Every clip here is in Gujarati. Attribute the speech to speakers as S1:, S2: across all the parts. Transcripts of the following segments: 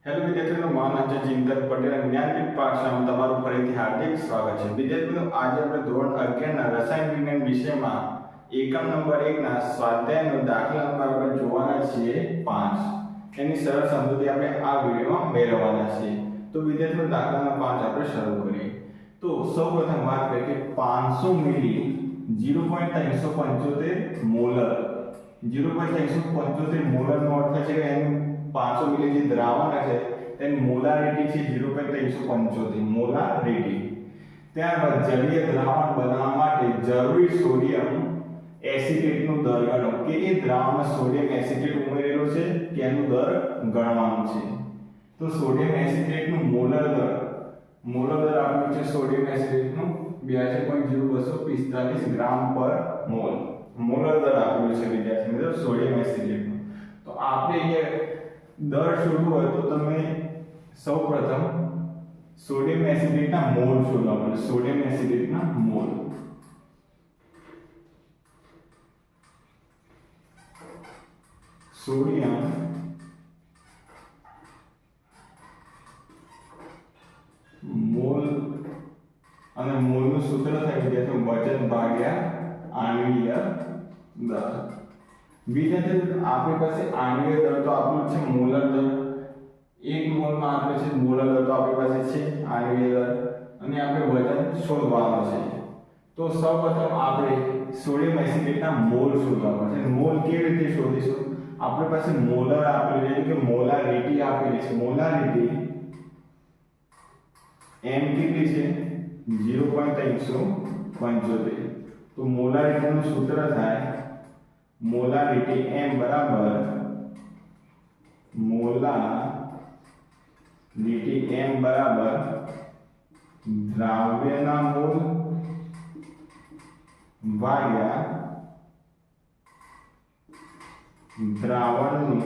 S1: હેલો વિદ્યાર્થીઓ, મારું નામ છે ચિંતન પટેલ. જ્ઞાનદીપ પાઠશાળામાં તમારું ફરીથી હાર્દિક સ્વાગત છે. વિદ્યાર્થીઓ, આજે આપણે ધોરણ 11 ના રસાયણ વિજ્ઞાન વિષયમાં એકમ નંબર 1 ના સ્વાધ્યાયનો દાખલા નંબર આપણે જોવાના છીએ 5. એની સરળ સમજૂતી આપણે આ વિડિયોમાં મેળવવાના છીએ. તો વિદ્યાર્થીઓ, દાખલા નંબર 5 આપણે શરૂ કરીએ. તો સૌપ્રથમ વાત કરીએ કે 500 મિલી 0.375 મોલર 0.375 મોલર નો અર્થ છે કે એનું 500 મિલી જે દ્રાવણ છે તેની મોલારિટી છે 0.375 મોલારિટી. ત્યારબાદ જલીય દ્રાવણ બનાવવા માટે જરૂરી સોડિયમ એસિટેટનો દર ગણો કે એ દ્રાવણમાં સોડિયમ એસિટેટ ઉમેરેલો છે કે એનો દર ગણવાનો છે. તો સોડિયમ એસિટેટનું મોલર દર આપ્યું છે સોડિયમ એસિટેટનું 82.0245 ગ્રામ પર મોલ. મોલર દર આપ્યું છે વિદ્યાર્થી મિત્રો સોડિયમ એસિટેટનું. તો આપણે અહીંયા દર શોધવું હોય તો તમે સૌપ્રથમ સોડિયમ એસિટેટના મોલ શોધવા પડે. સોડિયમ એસિટેટના મોલ સોડિયમ મોલ અને મોલનું સૂત્ર થાય વિદ્યાર્થીઓ વજન ભાગ્યા આણ્વીય દર. વિદ્યાર્થીઓ, આપણી પાસે આણ્વીય દર તો આપણું છે મોલર દર. 1 મોલમાં આપણે છે મોલર દર તો આપણી પાસે છે આણ્વીય દર અને આપણે વજન શોધવાનું છે. તો સૌપ્રથમ આપણે સોડિયમ એસિટેટના મોલ શોધવા પડશે. મોલ કેવી રીતે શોધીશું? આપણી પાસે મોલર આપેલું છે કે મોલારિટી આપેલી છે. મોલારિટી m કેટલી છે 0.375. તો મોલારિટીનું સૂત્ર થાય મોલારિટી m બરાબર દ્રાવ્યના મોલ ભાગ્યા દ્રાવણનું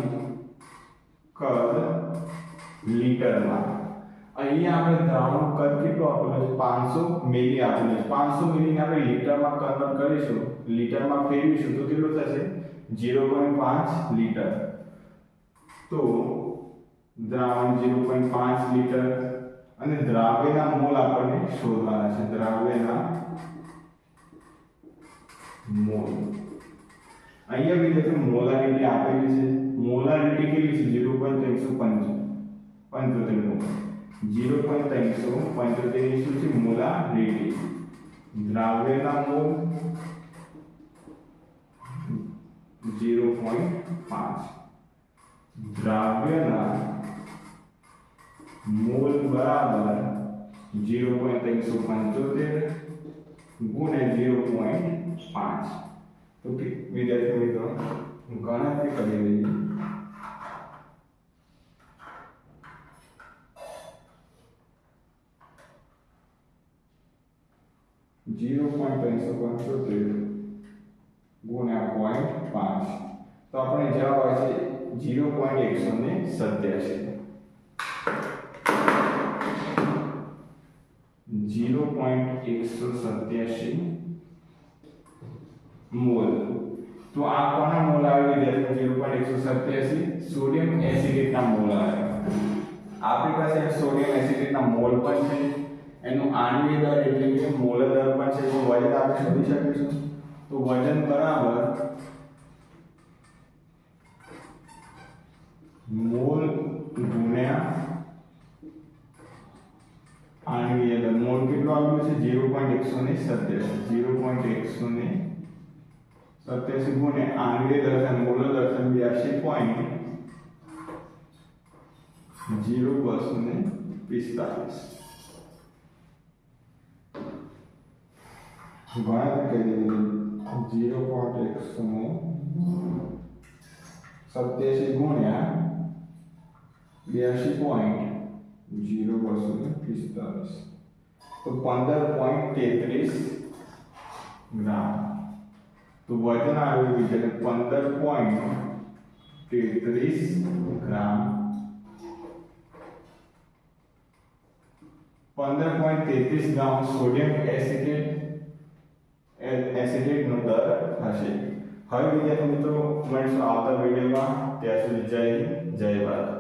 S1: કદ લીટરમાં. અહીંયા આપણે દ્રાવણનું કદ કેટલું આપેલું છે 500 મિલી આપેલું છે. 500 મિલીને આપણે લીટરમાં કન્વર્ટ કરીશું, લીટરમાં ફેરવીશું તો કેટલું થશે 0.5 લીટર. તો દ્રાવણ 0.5 લીટર અને દ્રાવ્યના મોલ આપણને શોધવાના છે. દ્રાવ્યના મોલ અહીંયા વિદ્યાર્થીઓ મોલારિટી આપેલી છે. મોલારિટી કેટલી છે 0.375 મોલ. 0.375 ની શું છે મોલારિટી. દ્રાવ્યના મોલ 0.5. દ્રાવ્યના મોલ બરાબર 0.375 ગુણ્યા 0.5. તો વિદ્યાર્થી મિત્રો ગણતરી કરી લઈએ. ગુણ્યા 0.5 તો આપણે જવાબ આવે છે 0.187. 0.187 મોલ. તો આ કોના મોલ આવે વિદ્યાર્થીઓ 0.187 સોડિયમ એસિટેટના મોલ આવે. આપણી પાસે સોડિયમ એસિટેટના મોલ પણ છે, એનું આણ્વીય દર એટલે કે મોલર દર પણ છે. તો વજન આપણે શોધી શકીશું. તો વજન બરાબર મોલ ગુણ્યા આણ્વીય દર. મોલ કેટલો આવ્યો છે 0.187 ગુણ્યા આણ્વીય દર છે મોલર દર છે 82.0245. ગણતરી કરી દઈએ 0.187 ગુણ્યા 82.0245 તો 15.33 ગ્રામ. તો વજન આવ્યું છે 15.33 ગ્રામ. 15.33 ગ્રામ સોડિયમ એસિટેટનો દર હશે. હવે વિદ્યાર્થી મિત્રો મળીશું આવતા વિડીયોમાં. ત્યાં સુધી જય હિન્દ, જય ભારત.